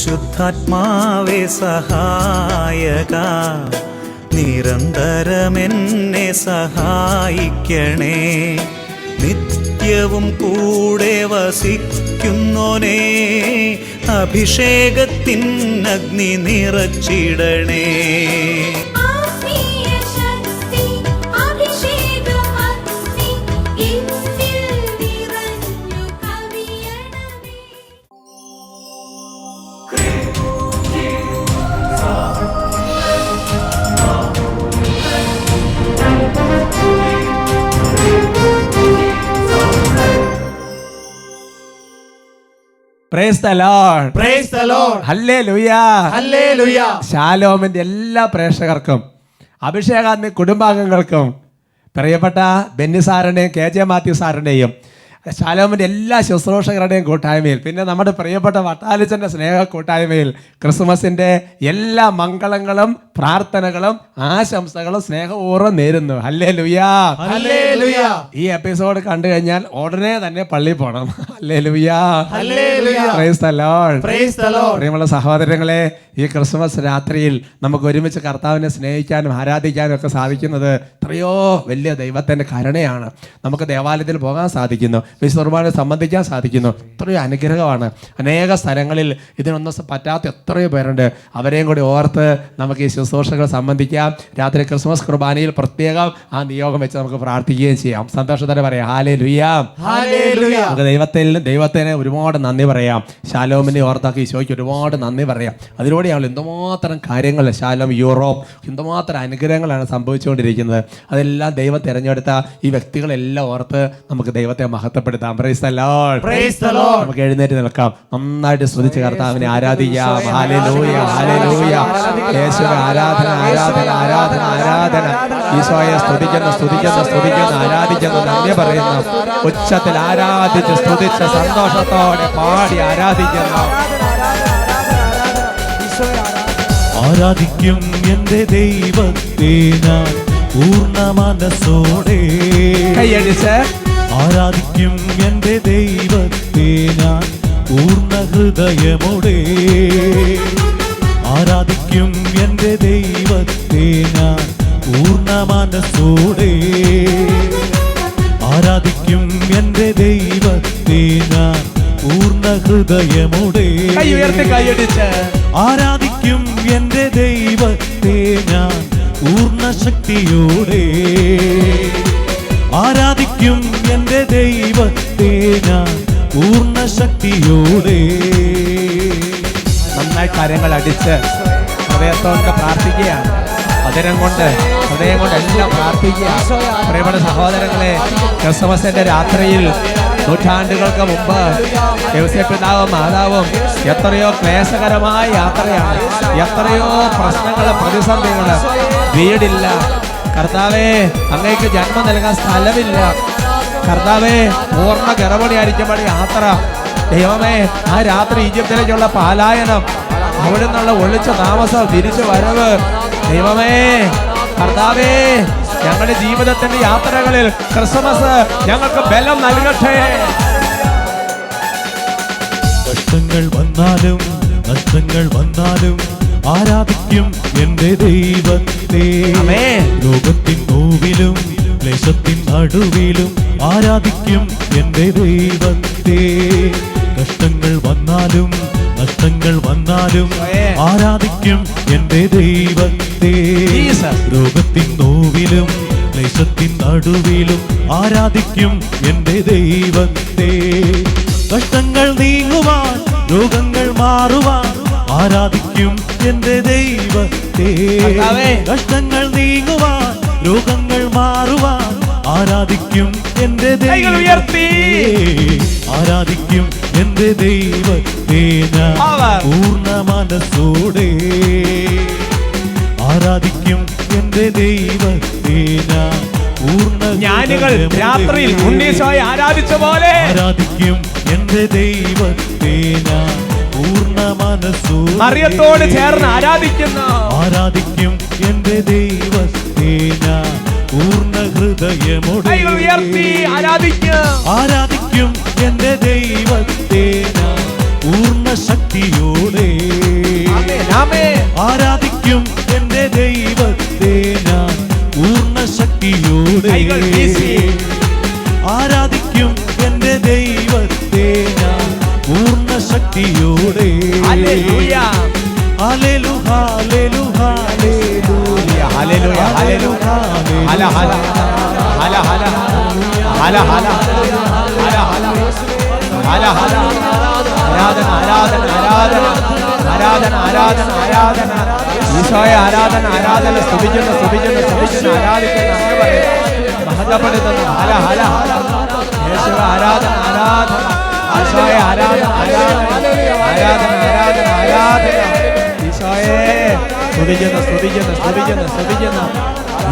പരിശുദ്ധാത്മാവേ സഹായക, നിരന്തരമെന്നെ സഹായിക്കണേ. നിത്യവും കൂടെ വസിക്കുന്നോനേ, അഭിഷേകത്തിൻ അഗ്നി നിറച്ചിടണേ. Praise the Lord. Praise the Lord. Hallelujah. Hallelujah. ശാലോമിന്റെ എല്ലാ പ്രേക്ഷകർക്കും അഭിഷേകാഗ്നി കുടുംബാംഗങ്ങൾക്കും പ്രിയപ്പെട്ട ബെന്നി സാറിന്റെയും KJ മാത്യു സാറിന്റെയും ശാലോമിന്റെ എല്ലാ ശുശ്രൂഷകരുടെയും കൂട്ടായ്മയിൽ, പിന്നെ നമ്മുടെ പ്രിയപ്പെട്ട വട്ടാലിച്ചന്റെ സ്നേഹ കൂട്ടായ്മയിൽ ക്രിസ്മസിന്റെ എല്ലാ മംഗളങ്ങളും പ്രാർത്ഥനകളും ആശംസകളും സ്നേഹപൂർവ്വം നേരുന്നു. ഹല്ലേലൂയാ. ഹല്ലേലൂയാ. ഈ എപ്പിസോഡ് കണ്ടു കഴിഞ്ഞാൽ ഉടനെ തന്നെ പള്ളിയിൽ പോകണം. Hallelujah. Hallelujah. Praise the Lord. Praise the Lord. പ്രിയമുള്ള സഹോദരങ്ങളെ, ഈ ക്രിസ്മസ് രാത്രിയിൽ നമുക്ക് ഒരുമിച്ച് കർത്താവിനെ സ്നേഹിക്കാനും ആരാധിക്കാനും ഒക്കെ സാധിക്കുന്നത് എത്രയോ വലിയ ദൈവത്തിന്റെ കരുണയാണ്. നമുക്ക് ദേവാലയത്തിൽ പോകാൻ സാധിക്കുന്നു, വിശുദ്ധ കുർബാനയിൽ സംബന്ധിക്കാൻ സാധിക്കുന്നു. എത്രയോ അനുഗ്രഹമാണ്. അനേക സ്ഥലങ്ങളിൽ ഇതിനൊന്നും പറ്റാത്ത എത്രയോ പേരുണ്ട്. അവരെയും കൂടി ഓർത്ത് നമുക്ക് ഈ ശുശ്രൂഷകൾ സംബന്ധിക്കാം. രാത്രി ക്രിസ്മസ് കുർബാനയിൽ പ്രത്യേകം ആ നിയോഗം വെച്ച് നമുക്ക് പ്രാർത്ഥിക്കുകയും ചെയ്യാം. സന്തോഷത്തോടെ പറയാം ഹല്ലേലൂയാ. ഹല്ലേലൂയാ. നമുക്ക് ദൈവത്തിന് ഒരുപാട് നന്ദി പറയാം. ശാലോമിനെ ഓർത്താക്കി ഈശോയ്ക്ക് ഒരുപാട് നന്ദി പറയാം. അതിലൂടെയാണ് എന്തുമാത്രം കാര്യങ്ങൾ ശാലോം യൂറോപ്പ് എന്തുമാത്രം അനുഗ്രഹങ്ങളാണ് സംഭവിച്ചുകൊണ്ടിരിക്കുന്നത്. അതെല്ലാം ദൈവം തിരഞ്ഞെടുത്ത ഈ വ്യക്തികളെല്ലാം ഓർത്ത് നമുക്ക് ദൈവത്തെ മഹത്വപ്പെടുത്താം. Praise the Lord. Praise the Lord. നമുക്ക് എഴുന്നേറ്റ് നിൽക്കാം, നന്നായിട്ട് സ്തുതിച്ച് കർത്താവിനെ ആരാധിക്കാം. Hallelujah hallelujah. യേശുവേ ആരാധന ആരാധന ആരാധന ആരാധന. ഈശോയെ സ്തുതിക്കുന്നു സ്തുതിക്കുന്നു സ്തുതിക്കുന്നു ആരാധിക്കുന്നു നന്ദി പറയുന്നു. ഉച്ചത്തിൽ ആരാധിച്ച് സ്തുതിച്ച് സന്തോഷത്തോടെ പാടി ആരാധിക്കുന്നു. ആരാധിക്കും എന്റെ ദൈവത്തെ ഞാൻ പൂർണ്ണ മനസ്സോടെ. കൈയടിച്ച് ആരാധിക്കും എന്റെ ദൈവത്തെ ഞാൻ പൂർണ്ണ ഹൃദയമോടെ. ആരാധിക്കും എന്റെ ദൈവത്തെ ഞാൻ പൂർണ്ണ മനസ്സോടെ. ആരാധിക്കും എന്റെ ദൈവത്തെ ഞാൻ പൂർണ്ണ ഹൃദയമോടെ. കൈ ഉയർത്തി കൈയടിച്ച് ആരാധിക്കും എന്റെ ദൈവത്തെ ഞാൻ പൂർണ്ണ ശക്തിയോടെ. ആരാധിക്കും എന്റെ ദൈവത്തെ ഞാൻ പൂർണ്ണ ശക്തിയോടെ. നന്നായി കാര്യങ്ങൾ അടിച്ച് ഹൃദയത്തോടെ പ്രാർത്ഥിക്കുകയാണ്. ഹൃദയം കൊണ്ട് എല്ലാം പ്രാർത്ഥിക്കുക. പ്രിയപ്പെട്ട സഹോദരങ്ങളെ, ക്രിസ്മസിന്റെ രാത്രിയിൽ നൂറ്റാണ്ടുകൾക്ക് മുമ്പ് യോസേപ്പിതാവും മാതാവും എത്രയോ ക്ലേശകരമായ യാത്രയാണ്. എത്രയോ പ്രശ്നങ്ങളും പ്രതിസന്ധികളും. വീടില്ല കർത്താവേ, അങ്ങേക്ക് ജന്മം നൽകാൻ സ്ഥലമില്ല കർത്താവേ. പൂർണ്ണ ഗർഭിണിയായിരിക്കുമ്പോൾ യാത്ര ദൈവമേ. ആ രാത്രി ഈജിപ്തിലേക്കുള്ള പലായനം, അവിടെ നിന്നുള്ള ഒളിച്ച താമസം, തിരിച്ചു വരവ് ദൈവമേ. കർത്താവേ, ഞങ്ങളുടെ ജീവിതത്തിന്റെ യാത്രകളിൽ ക്രിസ്മസ് ഞങ്ങൾക്ക് ബലം നൽകട്ടെ. കഷ്ടങ്ങൾ വന്നാലും നഷ്ടങ്ങൾ വന്നാലും ആരാധിക്കും എന്റെ ദൈവത്തെ. ലോകത്തിൻ നോവിലും ക്ലേശത്തിൻ നടുവിലും ആരാധിക്കും എന്റെ ദൈവത്തെ. കഷ്ടങ്ങൾ വന്നാലും നഷ്ടങ്ങൾ വന്നാലും ആരാധിക്കും എന്റെ ദൈവത്തെ. ലോകത്തിൻ നോവിലും ക്ലേശത്തിൻ നടുവിലും ആരാധിക്കും എന്റെ ദൈവത്തെ. കഷ്ടങ്ങൾ നീങ്ങുവാൻ രോഗങ്ങൾ മാറുവാൻ ആരാധിക്കും എന്റെ ദൈവത്തെ. കഷ്ടങ്ങൾ നീങ്ങുവാൻ രോഗങ്ങൾ മാറുവാൻ ആരാധിക്കും എന്റെ ദൈവത്തെ. ആരാധിക്കും എന്റെ ദൈവത്തെ ഞാൻ പൂർണ്ണ മനസ്സോടെ. ആരാധിക്കും എന്റെ ദൈവത്തെ ഞാൻ പൂർണ്ണ. ജ്ഞാനികൾ രാത്രിയിൽ ഉണ്ണീശോയെ ആരാധിച്ച പോലെ ആരാധിക്കും എന്റെ ദൈവത്തെ ഞാൻ പൂർണ്ണ മനസ്സോടെ. മറിയത്തോട് ചേർന്ന് ആരാധിക്കുന്നു. ആരാധിക്കും എന്റെ ദൈവത്തെ ഞാൻ പൂർണ്ണ ഹൃദയമോടെ. ആരാധിക്കും എന്റെ ദൈവത്തെ ഞാൻ പൂർണ്ണ ശക്തിയോടെ. ഹല്ലേലൂയ ഹല ഹല ഹല ഹല ഹല ഹല ഹല ഹല ഹല ഹല ആരാധന ആരാധന ആരാധന ആരാധന ആരാധന ആരാധന ഈശോയെ ആരാധന ആരാധന സ്തുതിക്കുന്നു സ്തുതിക്കുന്നു സ്തുതിക്കുന്നു ആരാധിക്കുന്നു മഹത്വപ്പെടുത്തുന്നു ഹല ഹല യേശുവേ ആരാധന ആരാധന ഈശോയെ ആരാധന ആരാധന ആരാധന ആരാധന ആരാധന ഈശോയെ സ്തുതിക്കുന്നു സ്തുതിക്കുന്നു സ്തുതിക്കുന്നു സ്തുതിക്കുന്നു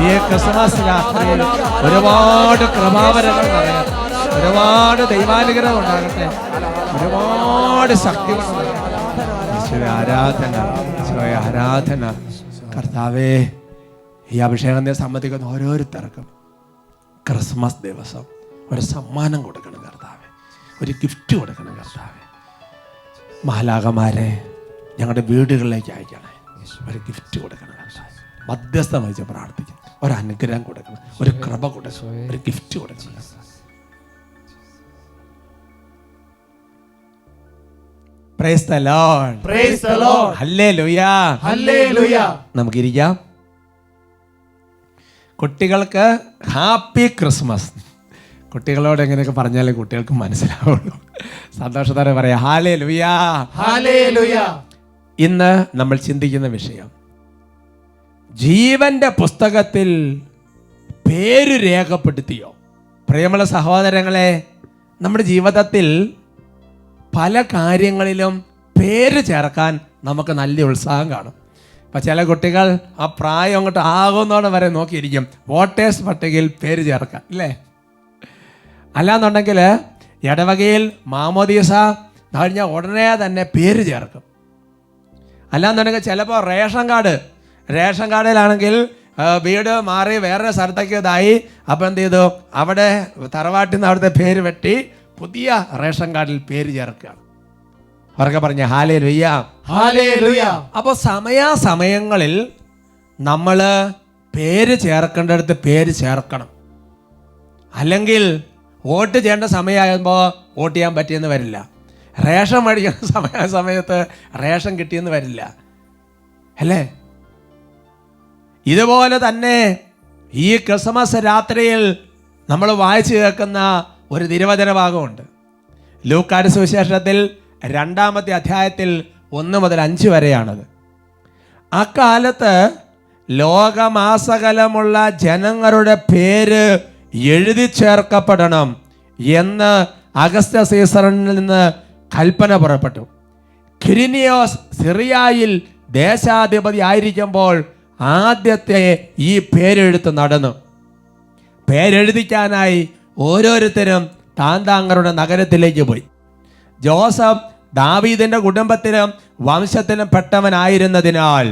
ഈ ക്രിസ്മസ് രാത്രിയിൽ ഒരുപാട് കൃപാവരങ്ങൾ നിറയട്ടെ, ഒരുപാട് ദൈവാനുഗ്രഹം ഉണ്ടാകട്ടെ, ഒരുപാട് ശക്തി ഈശോയെ ആരാധന ഈശോയെ ആരാധന. കർത്താവേ, ഈ അഭിഷേകത്തെ സംബന്ധിക്കുന്ന ഓരോരുത്തർക്കും ക്രിസ്മസ് ദിവസം ഒരു സമ്മാനം കൊടുക്കണം കർത്താവേ, ഒരു ഗിഫ്റ്റ് കൊടുക്കണം കർത്താവേ. മാലാഖമാരെ ഞങ്ങളുടെ വീടുകളിലേക്ക് അയക്കണേ, ഒരു ഗിഫ്റ്റ് കൊടുക്കണം കർത്താവേ. മധ്യസ്ഥം വഹിച്ച് പ്രാർത്ഥിക്കണം, ഒരു അനുഗ്രഹം കൊടുക്കണം, ഒരു കൃപ കൊടുക്കണം, ഒരു ഗിഫ്റ്റ് കൊടുക്കണം. Praise the Lord, praise the Lord, hallelujah hallelujah. നമുക്കിരിക്കാം. കുട്ടികൾക്ക് ഹാപ്പി ക്രിസ്മസ്. കുട്ടികളോട് എങ്ങനെയൊക്കെ പറഞ്ഞാലേ കുട്ടികൾക്ക് മനസ്സിലാവുള്ളൂ. സന്തോഷത്തോടെ പറയാം ഹല്ലേലൂയ ഹല്ലേലൂയ. ഇന്ന് നമ്മൾ ചിന്തിക്കുന്ന വിഷയം, ജീവന്റെ പുസ്തകത്തിൽ പേര് രേഖപ്പെടുത്തിയോ? പ്രിയമുള്ള സഹോദരങ്ങളെ, നമ്മുടെ ജീവിതത്തിൽ പല കാര്യങ്ങളിലും പേര് ചേർക്കാൻ നമുക്ക് നല്ല ഉത്സാഹം കാണും. അപ്പം ചില കുട്ടികൾ ആ പ്രായം അങ്ങോട്ട് ആകുന്നതോടെ വരെ നോക്കിയിരിക്കും വോട്ടേഴ്സ് പട്ടികയിൽ പേര് ചേർക്കാൻ, അല്ലേ? അല്ലാന്നുണ്ടെങ്കിൽ ഇടവകയിൽ മാമോദീസ കഴിഞ്ഞാൽ ഉടനെ തന്നെ പേര് ചേർക്കും. അല്ലാന്നുണ്ടെങ്കിൽ ചിലപ്പോൾ റേഷൻ കാർഡിലാണെങ്കിൽ വീട് മാറി വേറെ സ്ഥലത്തേക്ക് ഇതായി, അപ്പം എന്ത് ചെയ്തു, അവിടെ തറവാട്ടിൽ നിന്ന് അവിടുത്തെ പേര് വെട്ടി പുതിയ റേഷൻ കാർഡിൽ പേര് ചേർക്കുകയാണ്. അവർക്ക് പറഞ്ഞ ഹല്ലേലൂയ ഹല്ലേലൂയ. അപ്പോൾ സമയാസമയങ്ങളിൽ നമ്മൾ പേര് ചേർക്കേണ്ടടുത്ത് പേര് ചേർക്കണം. അല്ലെങ്കിൽ വോട്ട് ചെയ്യേണ്ട സമയമാകുമ്പോൾ വോട്ട് ചെയ്യാൻ പറ്റിയെന്ന് വരില്ല, റേഷൻ മേടിക്കുന്ന സമയത്ത് റേഷൻ കിട്ടിയെന്ന് വരില്ല, അല്ലേ? ഇതുപോലെ തന്നെ ഈ ക്രിസ്മസ് രാത്രിയിൽ നമ്മൾ വായിച്ചു കേൾക്കുന്ന ഒരു തിരുവചന ഭാഗമുണ്ട്. ലൂക്കായുടെ സുവിശേഷത്തിൽ 2-ാമത്തെ അധ്യായത്തിൽ 1 മുതൽ 5 വരെയാണത്. അക്കാലത്ത് ലോകമാസകലമുള്ള ജനങ്ങളുടെ പേര് എഴുതി ചേർക്കപ്പെടണം എന്ന് അഗസ്റ്റ സീസറിൽ നിന്ന് കൽപ്പന പുറപ്പെട്ടു. ക്വിരിനിയോസ് സിറിയയിൽ ദേശാധിപതി ആയിരിക്കുമ്പോൾ ആദ്യത്തെ ഈ പേരെഴുത്ത് നടന്നു. പേരെഴുതിക്കാനായി ഓരോരുത്തരും താന്താങ്ങളുടെ നഗരത്തിലേക്ക് പോയി. ജോസഫ് ദാവീദിന്റെ കുടുംബത്തിലും വംശത്തിലും പെട്ടവനായിരുന്നതിനാൽ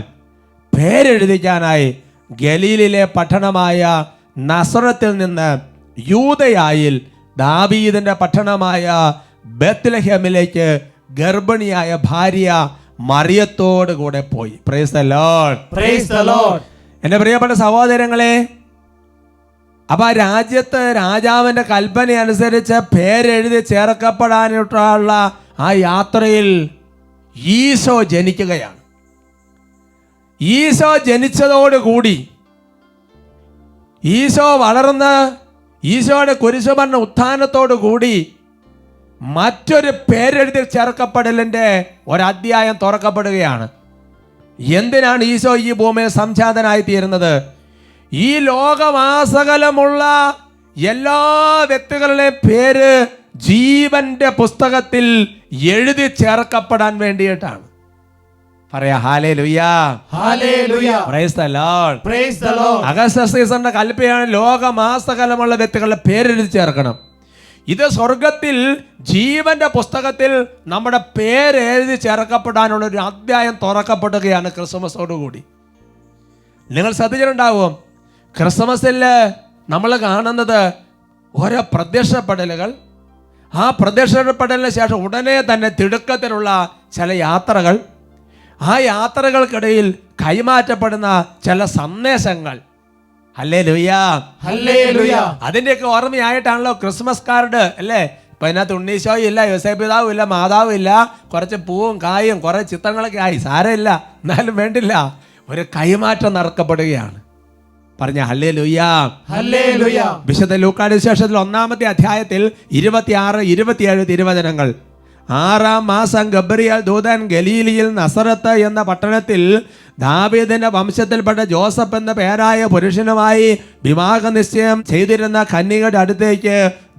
പേരെഴുതിക്കാനായി ഗലീലിലെ പട്ടണമായ നസറത്തിൽ നിന്ന് യൂദയായിൽ ദാവീദിന്റെ പട്ടണമായ ബത്ലഹേമിലേക്ക് ഗർഭിണിയായ ഭാര്യ മറിയത്തോട് കൂടെ പോയി. Price the Lord, praise the Lord. എൻ്റെ പ്രിയപ്പെട്ട സഹോദരങ്ങളെ, അപ്പൊ ആ രാജ്യത്ത് രാജാവിന്റെ കൽപ്പന അനുസരിച്ച് പേരെഴുതി ചേർക്കപ്പെടാനുള്ള ആ യാത്രയിൽ ഈശോ ജനിക്കുകയാണ്. ഈശോ ജനിച്ചതോടുകൂടി, ഈശോ വളർന്ന് ഈശോയുടെ കുരിശുമരണ ഉത്ഥാനത്തോടു കൂടി മറ്റൊരു പേരെഴുതി ചേർക്കപ്പെടലിന്റെ ഒരധ്യായം തുറക്കപ്പെടുകയാണ്. എന്തിനാണ് ഈശോ ഈ ഭൂമിയിൽ സംജാതനായി തീരുന്നത്? ഈ ലോകമാസകലമുള്ള എല്ലാ വ്യക്തികളുടെയും പേര് ജീവന്റെ പുസ്തകത്തിൽ എഴുതി ചേർക്കപ്പെടാൻ വേണ്ടിയിട്ടാണ്. പറയാ hallelujah hallelujah. Praise the Lord, praise the Lord. Augustus സീസറിന്റെ കൽപ്പനയാണ് ലോകമാസകലമുള്ള വ്യക്തികളുടെ പേരെഴുതി ചേർക്കണം. ഇത് സ്വർഗത്തിൽ ജീവന്റെ പുസ്തകത്തിൽ നമ്മുടെ പേര് എഴുതി ചേർക്കപ്പെടാനുള്ള ഒരു അധ്യായം തുറക്കപ്പെടുകയാണ് ക്രിസ്മസോടുകൂടി. നിങ്ങൾ ശ്രദ്ധിച്ചിട്ടുണ്ടാവും, ക്രിസ്മസിൽ നമ്മൾ കാണുന്നത് ഓരോ പ്രത്യക്ഷപ്പെടലുകൾ. ആ പ്രത്യക്ഷപ്പെടലിന് ശേഷം ഉടനെ തന്നെ തിടുക്കത്തിലുള്ള ചില യാത്രകൾ, ആ യാത്രകൾക്കിടയിൽ കൈമാറ്റപ്പെടുന്ന ചില സന്ദേശങ്ങൾ. Hallelujah hallelujah. അതിൻ്റെയൊക്കെ ഓർമ്മയായിട്ടാണല്ലോ ക്രിസ്മസ് കാർഡ്, അല്ലേ? ഇപ്പം അതിനകത്ത് ഉണ്ണീശോയും ഇല്ല, യോസേപ്പിതാവും ഇല്ല, മാതാവും ഇല്ല, കുറച്ച് പൂവും കായും കുറേ ചിത്രങ്ങളൊക്കെ ആയി. സാരമില്ല, എന്നാലും വേണ്ടില്ല, ഒരു കൈമാറ്റം നടക്കപ്പെടുകയാണ്. പറഞ്ഞ ഹല്ലേലൂയ. ഹല്ലേലൂയ. വിശുദ്ധ ലൂക്കായുടെ സുവിശേഷത്തിൽ 1-ാമത്തെ അധ്യായത്തിൽ 26-27 തിരുവചനങ്ങൾ. 6-ാം മാസം ഗബ്രിയേൽ ദൂതൻ ഗലീലിയിൽ നസറത്ത് എന്ന പട്ടണത്തിൽ ദാവീദിന്റെ വംശത്തിൽപ്പെട്ട ജോസഫ് എന്ന പേരായ പുരുഷനുമായി വിവാഹ നിശ്ചയം ചെയ്തിരുന്ന കന്യകയുടെ അടുത്തേക്ക്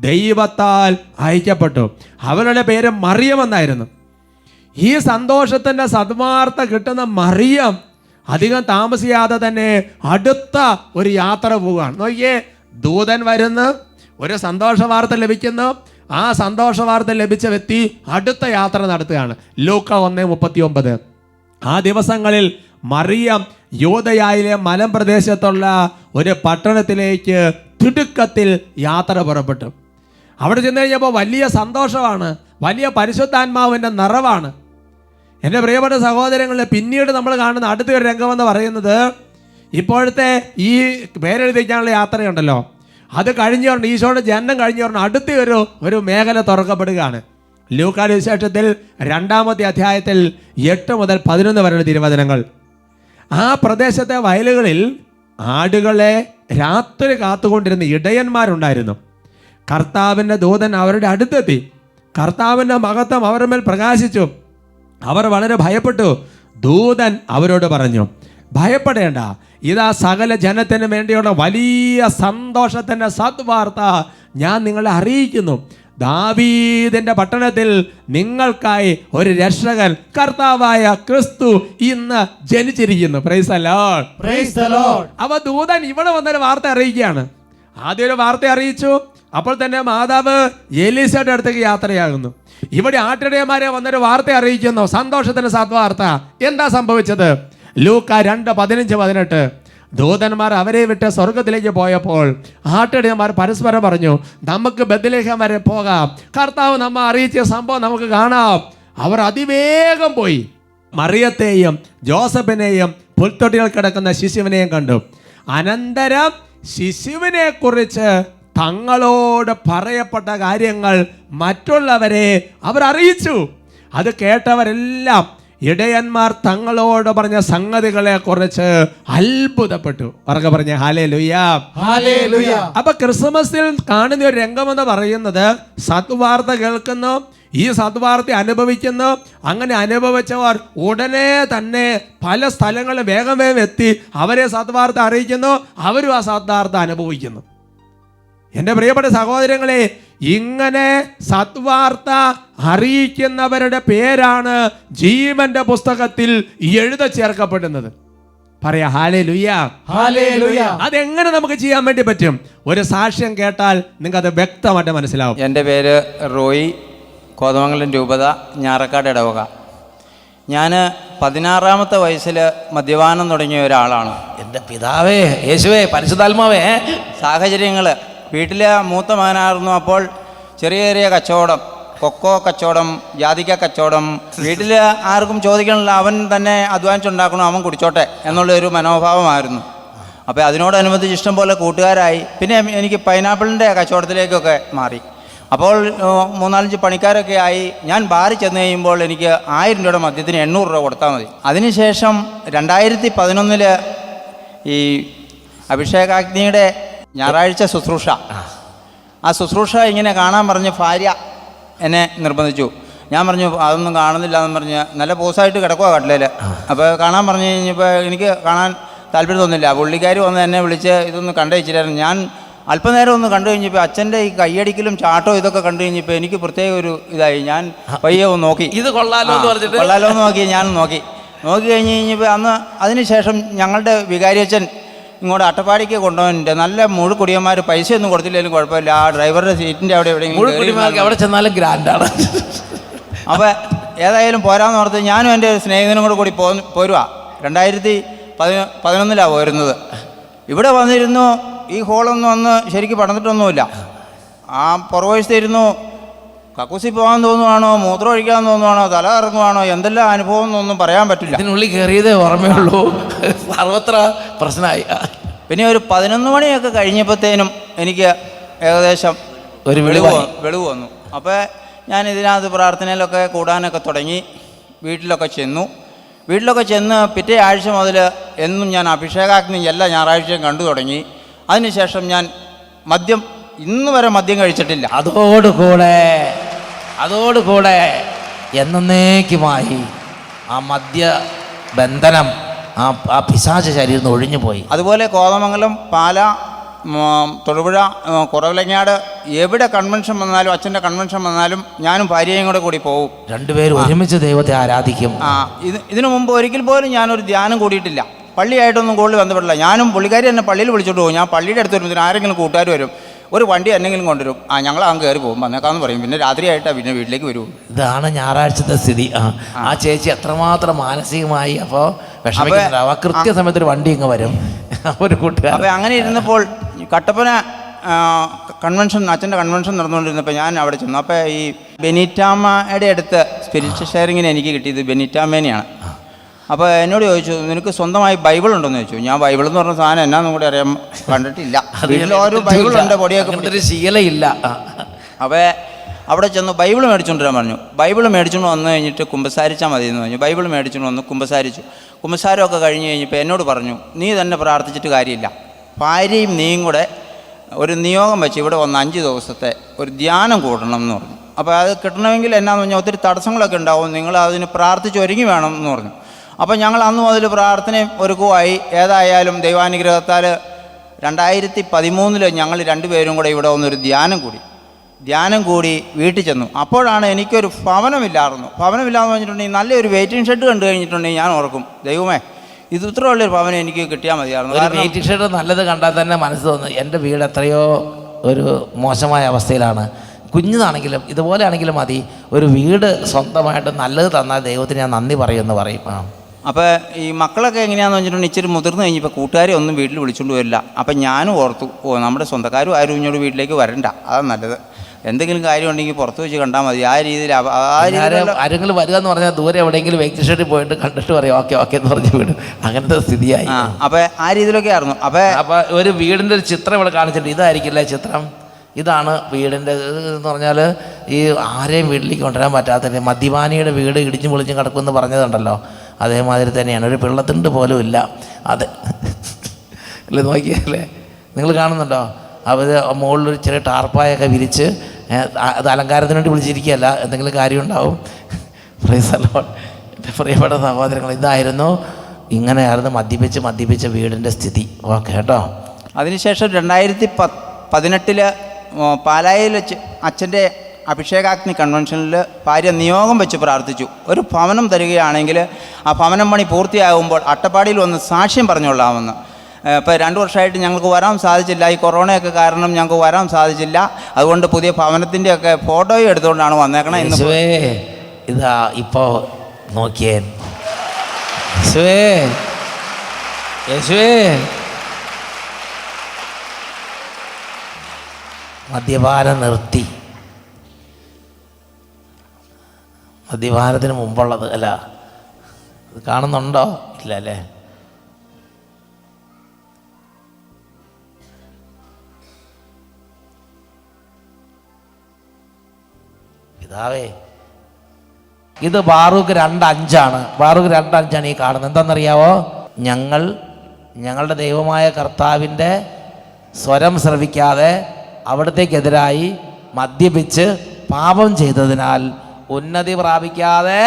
ദൈവത്താൽ അയക്കപ്പെട്ടു. അവരുടെ പേര് മറിയം എന്നായിരുന്നു. ഈ സന്തോഷത്തിന്റെ സദ്വാർത്ത കിട്ടുന്ന മറിയം അധികം താമസിയാതെ തന്നെ അടുത്ത ഒരു യാത്ര പോവുകയാണ്. നോക്കിയേ, ദൂതൻ വരുന്നു, ഒരു സന്തോഷ വാർത്ത ലഭിക്കുന്നു. ആ സന്തോഷ വാർത്ത ലഭിച്ച വ്യക്തി അടുത്ത യാത്ര നടത്തുകയാണ്. ലൂക്ക 1:39. ആ ദിവസങ്ങളിൽ മറിയം യൂദയായിലെ മലമ്പ്രദേശത്തുള്ള ഒരു പട്ടണത്തിലേക്ക് തിടുക്കത്തിൽ യാത്ര പുറപ്പെട്ടു. അവിടെ ചെന്ന് കഴിഞ്ഞപ്പോൾ വലിയ സന്തോഷമാണ്, വലിയ പരിശുദ്ധാത്മാവിൻ്റെ നിറവാണ്. എൻ്റെ പ്രിയപ്പെട്ട സഹോദരങ്ങളെ, പിന്നീട് നമ്മൾ കാണുന്ന അടുത്ത ഒരു രംഗമെന്ന് പറയുന്നത് ഇപ്പോഴത്തെ ഈ പേരെഴുതിക്കാനുള്ള യാത്രയുണ്ടല്ലോ, അത് കഴിഞ്ഞു പറഞ്ഞ ഈശോയുടെ ജനനം കഴിഞ്ഞു പറഞ്ഞ അടുത്ത ഒരു മേഖല തുറക്കപ്പെടുകയാണ്. ലൂക്കായുടെ വിശേഷത്തിൽ 2-ാമത്തെ അധ്യായത്തിൽ 8 മുതൽ 11 വരെയുള്ള തിരുവചനങ്ങൾ. ആ പ്രദേശത്തെ വയലുകളിൽ ആടുകളെ രാത്രി കാത്തുകൊണ്ടിരുന്ന ഇടയന്മാരുണ്ടായിരുന്നു. കർത്താവിൻ്റെ ദൂതൻ അവരുടെ അടുത്തെത്തി. കർത്താവിൻ്റെ മഹത്വം അവരുടെ മേൽ പ്രകാശിച്ചു. അവർ വളരെ ഭയപ്പെട്ടു. ദൂതൻ അവരോട് പറഞ്ഞു, ഭയപ്പെടേണ്ട, ഇതാ സകല ജനത്തിനു വേണ്ടിയുള്ള വലിയ സന്തോഷത്തിൻ്റെ സദ്വാർത്ത ഞാൻ നിങ്ങളെ അറിയിക്കുന്നു. ദാവീദിന്റെ പട്ടണത്തിൽ നിങ്ങൾക്കായി ഒരു രക്ഷകൻ, കർത്താവായ ക്രിസ്തു ഇന്ന് ജനിച്ചിരിക്കുന്നു. Praise the Lord. Praise the Lord. അവ ദൂതൻ ഇവിടെ വന്നൊരു വാർത്ത അറിയിക്കുകയാണ്. ആദ്യം ഒരു വാർത്ത അറിയിച്ചു. അപ്പോൾ തന്നെ മാതാവ് എലീസയുടെ അടുത്തേക്ക് യാത്രയാകുന്നു. ഇവിടെ ആട്ടിടയന്മാരെ വന്നൊരു വാർത്ത അറിയിക്കുന്നു, സന്തോഷത്തിന് സദ്വാർത്ത. എന്താ സംഭവിച്ചത്? ലൂക്ക 2:15-18. ദൂതന്മാർ അവരെ വിട്ട് സ്വർഗത്തിലേക്ക് പോയപ്പോൾ ആട്ടിടയന്മാർ പരസ്പരം പറഞ്ഞു, നമുക്ക് ബത്ലഹേം വരെ പോകാം, കർത്താവ് നമ്മെ അറിയിച്ച സംഭവം നമുക്ക് കാണാം. അവർ അതിവേഗം പോയി മറിയത്തെയും ജോസഫിനെയും പുൽത്തൊട്ടിയിൽ കിടക്കുന്ന ശിശുവിനെയും കണ്ടു. അനന്തരം ശിശുവിനെ കുറിച്ച് തങ്ങളോട് പറയപ്പെട്ട കാര്യങ്ങൾ മറ്റുള്ളവരെ അവർ അറിയിച്ചു. അത് കേട്ടവരെല്ലാം ഇടയന്മാർ തങ്ങളോട് പറഞ്ഞ സംഗതികളെ കുറിച്ച് അത്ഭുതപ്പെട്ടു. ഉറക്കെ പറഞ്ഞ ഹല്ലേലൂയ. ഹല്ലേലൂയ. അപ്പൊ ക്രിസ്മസിൽ കാണുന്ന ഒരു രംഗമെന്ന് പറയുന്നത് സദ്വാർത്ത കേൾക്കുന്നു, ഈ സദ്വാർത്ത അനുഭവിക്കുന്നു. അങ്ങനെ അനുഭവിച്ചവർ ഉടനെ തന്നെ പല സ്ഥലങ്ങളിൽ വേഗം എത്തി അവരെ സദ്വാർത്ത അറിയിക്കുന്നു. അവരും ആ സദ്വാർത്ത അനുഭവിക്കുന്നു. എൻ്റെ പ്രിയപ്പെട്ട സഹോദരങ്ങളെ, ഇങ്ങനെ സദ്വാർത്ത അറിയിക്കുന്നവരുടെ പേരാണ് ജീവന്റെ പുസ്തകത്തിൽ എഴുത ചേർക്കപ്പെടുന്നത്. പറയാ ഹല്ലേലൂയ. ഹല്ലേലൂയ. അതെങ്ങനെ നമുക്ക് ചെയ്യാൻ വേണ്ടി പറ്റും? ഒരു സാക്ഷ്യം കേട്ടാൽ നിങ്ങൾക്ക് അത് വ്യക്തമായിട്ട് മനസ്സിലാവും. എൻ്റെ പേര് റോയി, കോതമംഗലം രൂപത, ഞാറക്കാട് ഇടവക. ഞാൻ 16-ാമത്തെ വയസ്സിൽ മദ്യപാനം തുടങ്ങിയ ഒരാളാണ്. എൻ്റെ പിതാവേ, യേശുവേ, പരിശുദ്ധാത്മാവേ. സാഹചര്യങ്ങൾ, വീട്ടിലെ മൂത്ത മകനായിരുന്നു. അപ്പോൾ ചെറിയ ചെറിയ കച്ചവടം, കൊക്കോ കച്ചവടം, ജാതിക്ക കച്ചവടം, വീട്ടിൽ ആർക്കും ചോദിക്കണില്ല, അവൻ തന്നെ അധ്വാനിച്ചുണ്ടാക്കണം, അവൻ കുടിച്ചോട്ടെ എന്നുള്ളൊരു മനോഭാവമായിരുന്നു. അപ്പോൾ അതിനോടനുബന്ധിച്ച് ഇഷ്ടം പോലെ കൂട്ടുകാരായി. പിന്നെ എനിക്ക് പൈനാപ്പിളിൻ്റെ കച്ചവടത്തിലേക്കൊക്കെ മാറി. അപ്പോൾ 3-4 പണിക്കാരൊക്കെ ആയി. ഞാൻ ബാറിൽ ചെന്ന് കഴിയുമ്പോൾ എനിക്ക് 1000 രൂപയുടെ മദ്യത്തിന് 800 രൂപ കൊടുത്താൽ മതി. അതിനുശേഷം 2011 ഈ അഭിഷേകാഗ്നിയുടെ ഞായറാഴ്ച ശുശ്രൂഷ, ആ ശുശ്രൂഷ ഇങ്ങനെ കാണാൻ പറഞ്ഞ് ഭാര്യ എന്നെ നിർബന്ധിച്ചു. ഞാൻ പറഞ്ഞു അതൊന്നും കാണുന്നില്ല എന്ന് പറഞ്ഞ്, നല്ല പോസായിട്ട് കിടക്കുക കട്ടിലേൽ. അപ്പോൾ കാണാൻ പറഞ്ഞു കഴിഞ്ഞപ്പോൾ എനിക്ക് കാണാൻ താല്പര്യം തോന്നില്ല. പുള്ളിക്കാർ വന്ന് എന്നെ വിളിച്ച് ഇതൊന്ന് കണ്ടു വെച്ചിട്ടായിരുന്നു. ഞാൻ അല്പനേരം ഒന്ന് കണ്ടു കഴിഞ്ഞപ്പോൾ അച്ഛൻ്റെ ഈ കയ്യടിക്കലും ചാട്ടവും ഇതൊക്കെ കണ്ടു കഴിഞ്ഞപ്പോൾ എനിക്ക് പ്രത്യേക ഒരു ഇതായി. ഞാൻ പയ്യെ ഒന്ന് നോക്കി, ഇത് കൊള്ളാലോ എന്ന് നോക്കി. ഞാൻ നോക്കി കഴിഞ്ഞ് കഴിഞ്ഞപ്പോൾ അതിനുശേഷം ഞങ്ങളുടെ വികാരിയച്ഛൻ ഇങ്ങോട്ട് അട്ടപ്പാടിക്ക് കൊണ്ടുപോകുന്നുണ്ട്. നല്ല മുഴുക്കുടിയന്മാർ പൈസയൊന്നും കൊടുത്തില്ലെങ്കിലും കുഴപ്പമില്ല, ആ ഡ്രൈവറുടെ സീറ്റിൻ്റെ അവിടെ എവിടെയെങ്കിലും അവിടെ ചെന്നാലും ഗ്രാൻഡാണ്. അപ്പോൾ ഏതായാലും പോരാന്ന് ഓർത്ത് ഞാനും എൻ്റെ സ്നേഹിതനും കൂടി പോരുവാ. 2011 പോരുന്നത്. ഇവിടെ വന്നിരുന്നു. ഈ ഹോളൊന്നും അന്ന് ശരിക്കും പടന്നിട്ടൊന്നുമില്ല. ആ പുറവശത്തിരുന്നു. കക്കൂസി പോകാൻ തോന്നുവാണോ, മൂത്രം ഒഴിക്കാൻ തോന്നുവാണോ, തല ഇറങ്ങുവാണോ, എന്തെല്ലാം അനുഭവം എന്നൊന്നും പറയാൻ പറ്റില്ല. ഇതിനുള്ളിൽ കയറിയതേ ഓർമ്മയുള്ളൂ, സർവത്ര പ്രശ്നമായി. പിന്നെ ഒരു 11 മണിയൊക്കെ കഴിഞ്ഞപ്പോഴത്തേനും എനിക്ക് ഏകദേശം ഒരു വെളിവ് വന്നു. അപ്പോൾ ഞാൻ ഇതിനകത്ത് പ്രാർത്ഥനയിലൊക്കെ കൂടാനൊക്കെ തുടങ്ങി. വീട്ടിലൊക്കെ ചെന്നു. വീട്ടിലൊക്കെ ചെന്ന് പിറ്റേ ആഴ്ച മുതൽ എന്നും ഞാൻ അഭിഷേകാഗ്നി എല്ലാ ഞായറാഴ്ചയും കണ്ടു തുടങ്ങി. അതിനുശേഷം ഞാൻ മദ്യം ഇന്ന് വരെ മദ്യം കഴിച്ചിട്ടില്ല. അതോടുകൂടെ എന്നേക്കുമായി ആ മദ്യ ബന്ധനം ആ പിശാച ശരീരം നിന്ന് ഒഴിഞ്ഞു പോയി. അതുപോലെ കോതമംഗലം, പാല, തൊടുപുഴ, കുറവിലങ്ങാട് എവിടെ കൺവെൻഷൻ വന്നാലും, അച്ഛൻ്റെ കൺവെൻഷൻ വന്നാലും ഞാനും ഭാര്യയും കൂടി പോകും. രണ്ടുപേരും ഒരുമിച്ച് ദൈവത്തെ ആരാധിക്കും. ഇതിനു മുമ്പ് ഒരിക്കൽ പോലും ഞാനൊരു ധ്യാനം കൂടിയിട്ടില്ല. പള്ളിയായിട്ടൊന്നും കൂടുതൽ ബന്ധപ്പെടില്ല. ഞാനും പുള്ളിക്കാരി എന്നെ പള്ളിയിൽ വിളിച്ചോണ്ട് പോകും. ഞാൻ പള്ളിയുടെ അടുത്ത് വരുമ്പോൾ ആരെങ്കിലും കൂട്ടുകാർ വരും, ഒരു വണ്ടി എന്തെങ്കിലും കൊണ്ടുവരും. ഞങ്ങൾ അങ്ങ് കയറി പോകും, വന്നേക്കാന്ന് പറയും. പിന്നെ രാത്രിയായിട്ടാണ് പിന്നെ വീട്ടിലേക്ക് വരും. ഇതാണ് ഞായറാഴ്ചത്തെ സ്ഥിതി. ആ ചേച്ചി എത്രമാത്രം മാനസികമായി അപ്പോൾ വിഷമിക്കുന്നില്ല. കൃത്യസമയത്ത് ഒരു വണ്ടി ഇങ്ങ് വരും, ഒരു കൂട്ടുകാർ. അപ്പോൾ അങ്ങനെ ഇരുന്നപ്പോൾ കട്ടപ്പന കൺവെൻഷൻ, അച്ഛൻ്റെ കൺവെൻഷൻ നടന്നുകൊണ്ടിരുന്നപ്പോൾ ഞാൻ അവിടെ ചെന്നു. അപ്പോൾ ഈ ബെനീറ്റാമ്മയുടെ അടുത്ത് സ്പിരിച്വൽ ഷെയറിങ്ങിന് എനിക്ക് കിട്ടിയത് ബെനീറ്റാമ്മേനെയാണ്. അപ്പോൾ എന്നോട് ചോദിച്ചു, നിനക്ക് സ്വന്തമായി ബൈബിൾ ഉണ്ടോയെന്ന് ചോദിച്ചു. ഞാൻ ബൈബിൾ എന്ന് പറഞ്ഞ സാധനം എന്നാന്നും കൂടി അറിയാൻ കണ്ടിട്ടില്ല. വീട്ടിലൊരു ബൈബിളുണ്ട്, പൊടിയൊക്കെ ശീലയില്ല. അപ്പോൾ അവിടെ ചെന്ന് ബൈബിൾ മേടിച്ചുകൊണ്ട് വരാൻ പറഞ്ഞു. ബൈബിൾ മേടിച്ചുകൊണ്ട് വന്നു കഴിഞ്ഞിട്ട് കുമ്പസാരിച്ചാൽ മതി എന്ന് പറഞ്ഞു. ബൈബിൾ മേടിച്ചുകൊണ്ട് വന്ന് കുമ്പസാരിച്ചു. കുമ്പസാരമൊക്കെ കഴിഞ്ഞ് കഴിഞ്ഞപ്പോൾ എന്നോട് പറഞ്ഞു, നീ തന്നെ പ്രാർത്ഥിച്ചിട്ട് കാര്യമില്ല, ഭാര്യയും നീയും കൂടെ ഒരു നിയോഗം വെച്ച് ഇവിടെ വന്ന് 5 ദിവസത്തെ ഒരു ധ്യാനം കൂടണം എന്ന് പറഞ്ഞു. അപ്പോൾ അത് കിട്ടണമെങ്കിൽ എന്നാന്ന് പറഞ്ഞാൽ ഒത്തിരി തടസ്സങ്ങളൊക്കെ ഉണ്ടാവും, നിങ്ങൾ അതിന് പ്രാർത്ഥിച്ച് ഒരുങ്ങി വേണം എന്ന് പറഞ്ഞു. അപ്പോൾ ഞങ്ങൾ അന്ന് മുതൽ പ്രാർത്ഥനയും ഒരുക്കമായി. ഏതായാലും ദൈവാനുഗ്രഹത്താൽ 2013 ഞങ്ങൾ രണ്ടുപേരും കൂടെ ഇവിടെ വന്നൊരു ധ്യാനം കൂടി വീട്ടിൽ ചെന്നു. അപ്പോഴാണ് എനിക്കൊരു ഭവനമില്ലായിരുന്നു. ഭവനമില്ലാന്ന് പറഞ്ഞിട്ടുണ്ടെങ്കിൽ നല്ലൊരു വെയിറ്റിംഗ് ഷെഡ് കണ്ടു കഴിഞ്ഞിട്ടുണ്ടെങ്കിൽ ഞാൻ ഓർക്കും, ദൈവമേ ഇത് ഇത്ര ഉള്ളൊരു ഭവനം എനിക്ക് കിട്ടിയാൽ മതിയായിരുന്നു. ഒരു വെയിറ്റിംഗ് ഷെഡ് നല്ലത് കണ്ടാൽ തന്നെ മനസ്സ് തോന്നും, എൻ്റെ വീട് എത്രയോ ഒരു മോശമായ അവസ്ഥയിലാണ്. കുഞ്ഞതാണെങ്കിലും ഇതുപോലെ ആണെങ്കിലും മതി, ഒരു വീട് സ്വന്തമായിട്ട് നല്ലത് തന്നാൽ ദൈവത്തിന് ഞാൻ നന്ദി പറയുമെന്ന് പറയും. അപ്പോൾ ഈ മക്കളൊക്കെ എങ്ങനെയാണെന്ന് വെച്ചിട്ടുണ്ടെങ്കിൽ ഇച്ചിരി മുതിർന്ന് കഴിഞ്ഞപ്പോൾ കൂട്ടുകാരെ ഒന്നും വീട്ടിൽ വിളിച്ചുകൊണ്ട് വരില്ല. അപ്പം ഞാനും ഓർത്തു, നമ്മുടെ സ്വന്തക്കാരും ആരും ഇങ്ങോട്ട് വീട്ടിലേക്ക് വരണ്ട, അതാണ് നല്ലത്. എന്തെങ്കിലും കാര്യം ഉണ്ടെങ്കിൽ പുറത്ത് വെച്ച് കണ്ടാൽ മതി. ആ രീതിയിൽ ആരെങ്കിലും വരിക എന്ന് പറഞ്ഞാൽ ദൂരെ എവിടെയെങ്കിലും വെയിറ്റിംഗ് ഷെഡിൽ പോയിട്ട് കണ്ടിട്ട് പറയും ഓക്കെ എന്ന് പറഞ്ഞ് വിടും. അങ്ങനത്തെ സ്ഥിതിയായി. അപ്പോൾ ആ രീതിയിലൊക്കെ ആയിരുന്നു. അപ്പോൾ ഒരു വീടിൻ്റെ ഒരു ചിത്രം ഇവിടെ കാണിച്ചിട്ടുണ്ട്. ഇതായിരിക്കില്ലേ ചിത്രം? ഇതാണ് വീടിൻ്റെ എന്ന് പറഞ്ഞാൽ ഈ ആരെയും വീട്ടിലേക്ക് കൊണ്ടുവരാൻ പറ്റാത്ത മദ്യപാനിയുടെ വീട് ഇടിച്ചും പൊളിച്ചും കിടക്കുമെന്ന് പറഞ്ഞതുണ്ടല്ലോ, അതേമാതിരി തന്നെയാണ്. ഒരു പിള്ളത്തിണ്ട് പോലും ഇല്ല. അതെ അല്ലേ, നോക്കിയല്ലേ നിങ്ങൾ കാണുന്നുണ്ടോ? അവർ മുകളിലൊരു ചെറിയ ടാർപ്പായൊക്കെ വിരിച്ച്, അത് അലങ്കാരത്തിന് വേണ്ടി വിളിച്ചിരിക്കുകയല്ല, എന്തെങ്കിലും കാര്യം ഉണ്ടാവും. Price the Lord. എൻ്റെ പ്രിയപ്പെട്ട സഹോദരങ്ങൾ, ഇതായിരുന്നു ഇങ്ങനെയായിരുന്നു മദ്യപിച്ച് വീടിൻ്റെ സ്ഥിതി. ഓക്കെ കേട്ടോ. അതിനുശേഷം 2018 പാലായിൽ വെച്ച് അച്ഛൻ്റെ അഭിഷേകാഗ്നി കൺവെൻഷനിൽ ഭാര്യ നിയോഗം വെച്ച് പ്രാർത്ഥിച്ചു, ഒരു ഭവനം തരികയാണെങ്കിൽ ആ ഭവനം പണി പൂർത്തിയാകുമ്പോൾ അട്ടപ്പാടിയിൽ വന്ന് സാക്ഷ്യം പറഞ്ഞുകൊള്ളാമെന്ന്. ഇപ്പോൾ 2 വർഷമായിട്ട് ഞങ്ങൾക്ക് വരാൻ സാധിച്ചില്ല. ഈ കൊറോണയൊക്കെ കാരണം ഞങ്ങൾക്ക് വരാൻ സാധിച്ചില്ല. അതുകൊണ്ട് പുതിയ ഭവനത്തിൻ്റെയൊക്കെ ഫോട്ടോയും എടുത്തുകൊണ്ടാണ് വന്നേക്കണം. ഇതാ ഇപ്പോൾ നോക്കിയേ, യേശുവേ മദ്യപാനം നിർത്തി. മദ്യപാനത്തിന് മുമ്പുള്ളത് അല്ല, ഇത് കാണുന്നുണ്ടോ? ഇല്ല അല്ലേ? പിതാവേ, ഇത് ബാറൂക്ക് 2:5 ബാറൂക്ക് 2:5 ഈ കാണുന്നത്. എന്താണെന്നറിയാവോ? ഞങ്ങളുടെ ദൈവമായ കർത്താവിൻ്റെ സ്വരം ശ്രവിക്കാതെ അവിടത്തേക്കെതിരായി മദ്യപിച്ച് പാപം ചെയ്തതിനാൽ ഉന്നതി പ്രാപിക്കാതെ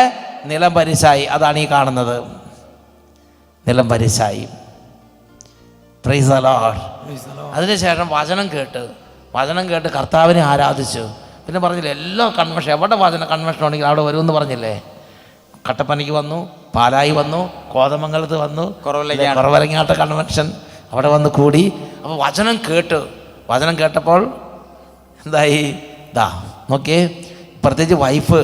നിലം പരിശായി. അതാണ് ഈ കാണുന്നത്, നിലം പരിശായി. Price the Lord. അതിനുശേഷം വചനം കേട്ട് കർത്താവിനെ ആരാധിച്ചു. പിന്നെ പറഞ്ഞില്ലേ, എല്ലാ കൺവെൻഷൻ, എവിടെ കൺവെൻഷൻ ഉണ്ടെങ്കിൽ അവിടെ വരുമെന്ന് പറഞ്ഞില്ലേ. കട്ടപ്പനയ്ക്ക് വന്നു, പാലായി വന്നു, കോതമംഗലത്ത് വന്നു, കുറവലങ്ങാട്ട് കൺവെൻഷൻ, അവിടെ വന്ന് കൂടി. അപ്പോൾ വചനം കേട്ടപ്പോൾ എന്തായി? നോക്കിയേ, പ്രത്യേകിച്ച് വൈഫ്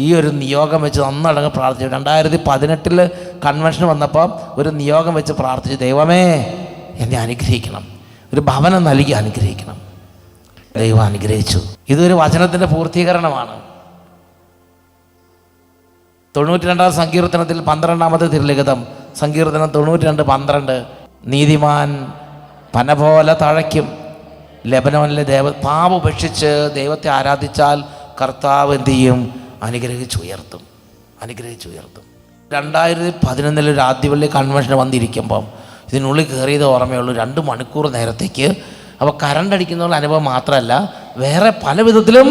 ഈ ഒരു നിയോഗം വെച്ച് നന്നടങ്ങ് പ്രാർത്ഥിച്ചു. 2018 കൺവെൻഷൻ വന്നപ്പോൾ ഒരു നിയോഗം വെച്ച് പ്രാർത്ഥിച്ചു, ദൈവമേ എന്നെ അനുഗ്രഹിക്കണം, ഒരു ഭവനം നൽകി അനുഗ്രഹിക്കണം. ദൈവം അനുഗ്രഹിച്ചു. ഇതൊരു വചനത്തിൻ്റെ പൂർത്തീകരണമാണ്. 92 സങ്കീർത്തനത്തിൽ 12 തിരുലിഖിതം, സങ്കീർത്തനം 92:12, നീതിമാൻ പന പോലെ തഴയ്ക്കും, ലെബനോനിലെ പാപം ഉപേക്ഷിച്ച് ദൈവത്തെ ആരാധിച്ചാൽ കർത്താവ് എന്ത് ചെയ്യും? അനുഗ്രഹിച്ചുയർത്തും. 2011 ഒരു ആദ്യപള്ളി കൺവെൻഷന് വന്നിരിക്കുമ്പം ഇതിനുള്ളിൽ കയറിയത് ഓർമ്മയുള്ളൂ 2 മണിക്കൂർ നേരത്തേക്ക്. അപ്പോൾ കറണ്ട് അടിക്കുന്ന അനുഭവം മാത്രമല്ല, വേറെ പല വിധത്തിലും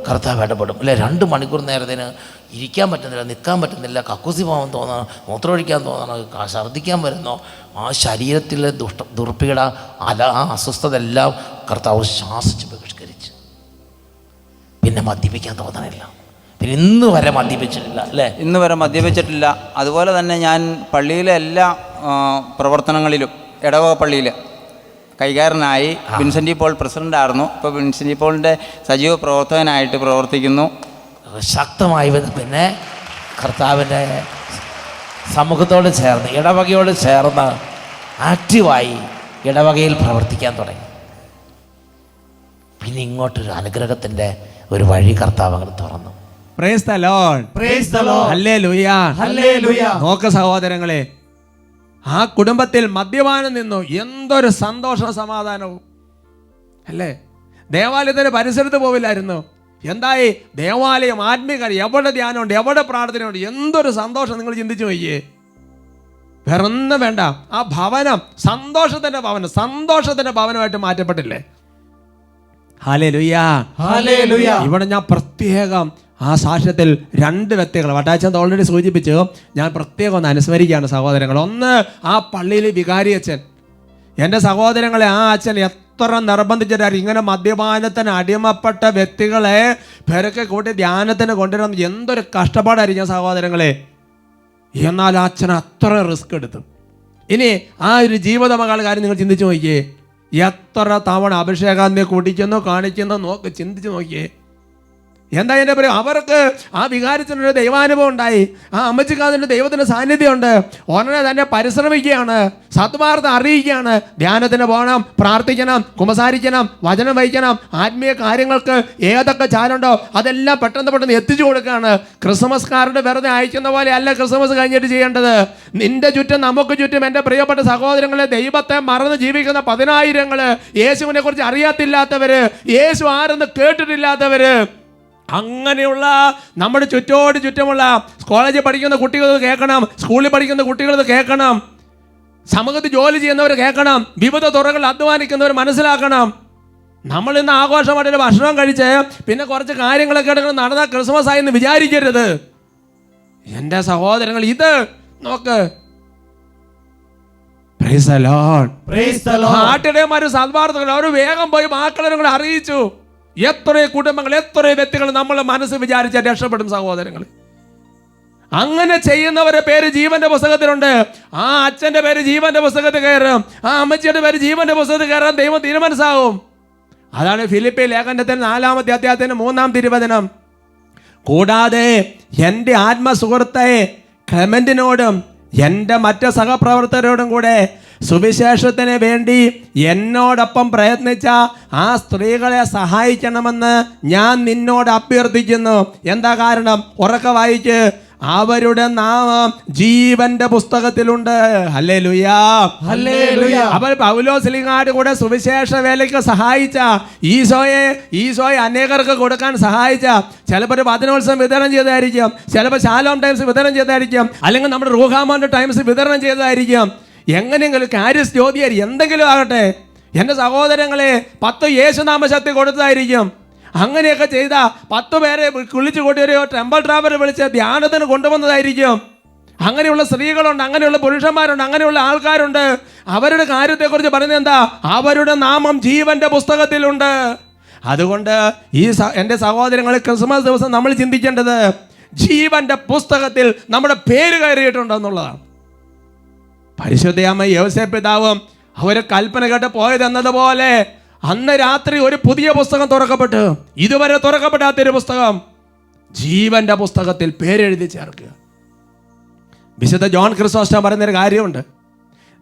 കർത്താവ് ഇടപെടും അല്ലേ. 2 മണിക്കൂർ നേരത്തിന് ഇരിക്കാൻ പറ്റുന്നില്ല, നിൽക്കാൻ പറ്റുന്നില്ല, കക്കൂസി പോകാൻ തോന്നണം, മൂത്രമൊഴിക്കാൻ തോന്നണം, ഛർദ്ദിക്കാൻ വരുന്നോ, ആ ശരീരത്തിലെ ദുർപ്പീഡ ആ അസ്വസ്ഥത എല്ലാം കർത്താവ് ശ്വാസിച്ച് ബഹിഷ്കരിച്ച്. പിന്നെ മദ്യപിക്കാൻ തോന്നണില്ല, പിന്നെ ഇന്ന് വരെ മദ്യപിച്ചിട്ടില്ല അല്ലേ, ഇന്ന് വരെ മദ്യപിച്ചിട്ടില്ല. അതുപോലെ തന്നെ ഞാൻ പള്ളിയിലെ എല്ലാ പ്രവർത്തനങ്ങളിലും ഇടവക പള്ളിയിൽ കൈകാരനായി. Vincent Paul പ്രസിഡൻ്റായിരുന്നു. ഇപ്പോൾ വിൻസെൻ്റ് പോളിൻ്റെ സജീവ പ്രവർത്തകനായിട്ട് പ്രവർത്തിക്കുന്നു. ശക്തമായി പിന്നെ കർത്താവിൻ്റെ സമൂഹത്തോട് ചേർന്ന് ഇടവകയോട് ചേർന്ന് ആക്റ്റീവായി ഇടവകയിൽ പ്രവർത്തിക്കാൻ തുടങ്ങി. പിന്നെ ഇങ്ങോട്ടൊരു അനുഗ്രഹത്തിൻ്റെ ഒരു വഴി കർത്താവ് അങ്ങോട്ട് തുറന്നു. Price the Lord, praise the Lord, hallelujah, hallelujah. നോക്ക് സഹോദരങ്ങളെ, ആ കുടുംബത്തിൽ മദ്യപാനം നിന്നു എന്തൊരു സന്തോഷവും സമാധാനവും അല്ലേ. ദേവാലയത്തിന്റെ പരിസരത്ത് പോവില്ലായിരുന്നു. എന്തായി? ദേവാലയം, ആത്മീയകാര്യം, എവിടെ ധ്യാനമുണ്ട്, എവിടെ പ്രാർത്ഥനയുണ്ട്, എന്തൊരു സന്തോഷം. നിങ്ങൾ ചിന്തിച്ചു നോക്കിയേ. വേറൊന്നും വേണ്ട. ആ ഭവനം സന്തോഷത്തിന്റെ ഭവനമായിട്ട് മാറ്റപ്പെട്ടില്ലേ. Hallelujah, hallelujah. ഇവിടെ ഞാൻ പ്രത്യേകം ആ സാക്ഷ്യത്തിൽ 2 വ്യക്തികൾ വട്ടാച്ചൻ ഓൾറെഡി സൂചിപ്പിച്ചു. ഞാൻ പ്രത്യേകം ഒന്ന് അനുസ്മരിക്കുകയാണ് സഹോദരങ്ങൾ. ഒന്ന്, ആ പള്ളിയിലെ വികാരി അച്ഛൻ. എൻ്റെ സഹോദരങ്ങളെ, ആ അച്ഛൻ എത്ര നിർബന്ധിച്ചിട്ടായിരുന്നു ഇങ്ങനെ മദ്യപാനത്തിന് അടിമപ്പെട്ട വ്യക്തികളെ പെരക്കെ കൂട്ടി ധ്യാനത്തിന് കൊണ്ടുവരണം. എന്തൊരു കഷ്ടപ്പാടായിരിക്കും സഹോദരങ്ങളെ. എന്നാൽ ആ അച്ഛൻ അത്ര റിസ്ക് എടുത്തു. ഇനി ആ ഒരു ജീവിതമകാല കാര്യം നിങ്ങൾ ചിന്തിച്ചു നോക്കിയേ. എത്ര തവണ അഭിഷേകാന്തിയെ കുടിക്കുന്നു, കാണിക്കുന്നു, ചിന്തിച്ചു നോക്കിയേ. എന്താ എൻ്റെ പറയും, അവർക്ക് ആ വികാരത്തിനൊരു ദൈവാനുഭവം ഉണ്ടായി. ആ അമ്മച്ചിക്ക് അതിൻ്റെ ദൈവത്തിൻ്റെ സാന്നിധ്യമുണ്ട്. ഉടനെ തന്നെ പരിശ്രമിക്കുകയാണ്, സത്വാർത്ഥ അറിയിക്കുകയാണ്. ധ്യാനത്തിന് പോകണം, പ്രാർത്ഥിക്കണം, കുമ്പസാരിക്കണം, വചനം വഹിക്കണം, ആത്മീയ കാര്യങ്ങൾക്ക് ഏതൊക്കെ ചാലുണ്ടോ അതെല്ലാം പെട്ടെന്ന് എത്തിച്ചു കൊടുക്കുകയാണ്. ക്രിസ്മസ് കാർഡ് വെറുതെ അയക്കുന്ന പോലെ അല്ല ക്രിസ്മസ് കഴിഞ്ഞിട്ട് ചെയ്യേണ്ടത്. നിന്റെ ചുറ്റും, നമുക്ക് ചുറ്റും എൻ്റെ പ്രിയപ്പെട്ട സഹോദരങ്ങളെ, ദൈവത്തെ മറന്ന് ജീവിക്കുന്ന 10,000 യേശുവിനെ കുറിച്ച് അറിയാത്തില്ലാത്തവര്, യേശു ആരെന്ന് കേട്ടിട്ടില്ലാത്തവര്, അങ്ങനെയുള്ള നമ്മുടെ ചുറ്റുമുള്ള കോളേജിൽ പഠിക്കുന്ന കുട്ടികൾ കേൾക്കണം, സ്കൂളിൽ പഠിക്കുന്ന കുട്ടികൾ കേൾക്കണം, സമൂഹത്തിൽ ജോലി ചെയ്യുന്നവർ കേൾക്കണം, വിവിധ തുറകളിൽ അധ്വാനിക്കുന്നവർ മനസ്സിലാക്കണം. നമ്മൾ ഇന്ന് ആഘോഷമായിട്ടൊരു ഭക്ഷണം കഴിച്ച് പിന്നെ കുറച്ച് കാര്യങ്ങളൊക്കെ എടുക്കണം നടന്ന ക്രിസ്മസ് ആയി എന്ന് വിചാരിക്കരുത് എൻ്റെ സഹോദരങ്ങൾ. ഇത് നോക്ക്, നാട്ടിടയന്മാര് സദ്വാർത്തകൾ അവർ വേഗം പോയി ബാക്കിയുള്ളവരും കൂടെ അറിയിച്ചു. എത്രയോ കുടുംബങ്ങൾ, എത്രയോ വ്യക്തികൾ നമ്മൾ മനസ്സ് വിചാരിച്ചാൽ രക്ഷപ്പെടും സഹോദരങ്ങൾ. അങ്ങനെ ചെയ്യുന്നവരുടെ പേര് ജീവന്റെ പുസ്തകത്തിലുണ്ട്. ആ അച്ഛന്റെ പേര് ജീവന്റെ പുസ്തകത്തിൽ കയറും, ആ അമ്മച്ചിയുടെ പേര് ജീവന്റെ പുസ്തകത്തിൽ കയറാൻ ദൈവം തീരുമാനിച്ചാവും. അതാണ് ഫിലിപ്പി ലേഖനത്തിൽ 4-ാമത്തെ അധ്യായത്തിന് 3-ാം തിരുവചനം. കൂടാതെ എൻ്റെ ആത്മസുഹൃത്തെ ക്ലെമന്റിനോടും എൻ്റെ മറ്റ് സഹപ്രവർത്തകരോടും കൂടെ സുവിശേഷത്തിന് വേണ്ടി എന്നോടൊപ്പം പ്രയത്നിച്ച ആ സ്ത്രീകളെ സഹായിക്കണമെന്ന് ഞാൻ നിന്നോട് അഭ്യർത്ഥിക്കുന്നു. എന്താ കാരണം? ഉറക്കെ വായിക്ക്. അവരുടെ നാമം ജീവന്റെ പുസ്തകത്തിലുണ്ട്. Hallelujah, hallelujah. അവർ പൗലോസ്ലീഹായുടെ കൂടെ സുവിശേഷ വേലയ്ക്ക് സഹായിച്ച, ഈശോയെ അനേകർക്ക് കൊടുക്കാൻ സഹായിച്ച, ചിലപ്പോൾ വചനോത്സവം വിതരണം ചെയ്തായിരിക്കും, ചിലപ്പോൾ ശാലോം ടൈംസ് വിതരണം ചെയ്തായിരിക്കും, അല്ലെങ്കിൽ നമ്മുടെ റൂഹാമോന്റെ ടൈംസ് വിതരണം ചെയ്തായിരിക്കും. എങ്ങനെയെങ്കിലും കാര്യസ് ജ്യോതിയായി എന്തെങ്കിലും ആകട്ടെ, എൻ്റെ സഹോദരങ്ങളെ 10 യേശുനാമശക്തി കൊടുത്തതായിരിക്കും. അങ്ങനെയൊക്കെ ചെയ്ത 10 പേരെ വിളിച്ചു കൂട്ടി ഒരു ടെമ്പിൾ ട്രാവലർ വിളിച്ച് ധ്യാനത്തിന് കൊണ്ടുവന്നതായിരിക്കും. അങ്ങനെയുള്ള സ്ത്രീകളുണ്ട്, അങ്ങനെയുള്ള പുരുഷന്മാരുണ്ട്, അങ്ങനെയുള്ള ആൾക്കാരുണ്ട്. അവരുടെ കാര്യത്തെക്കുറിച്ച് പറയുന്നത് എന്താ? അവരുടെ നാമം ജീവന്റെ പുസ്തകത്തിലുണ്ട്. അതുകൊണ്ട് എൻ്റെ സഹോദരങ്ങളെ, ക്രിസ്മസ് ദിവസം നമ്മൾ ചിന്തിക്കേണ്ടത് ജീവന്റെ പുസ്തകത്തിൽ നമ്മുടെ പേര് കയറിയിട്ടുണ്ടോ എന്നുള്ളതാണ്. പരിശുദ്ധയമ്മ യോസേപ്പ് പിതാവും അവര് കൽപ്പന കേട്ട് പോയത് എന്നതുപോലെ അന്ന് രാത്രി ഒരു പുതിയ പുസ്തകം തുറക്കപ്പെട്ടു. ഇതുവരെ തുറക്കപ്പെടാത്തൊരു പുസ്തകം, ജീവന്റെ പുസ്തകത്തിൽ പേരെഴുതി ചേർക്കുക. വിശുദ്ധ ജോൺ ക്രിസോസ്റ്റം പറയുന്നൊരു കാര്യമുണ്ട്.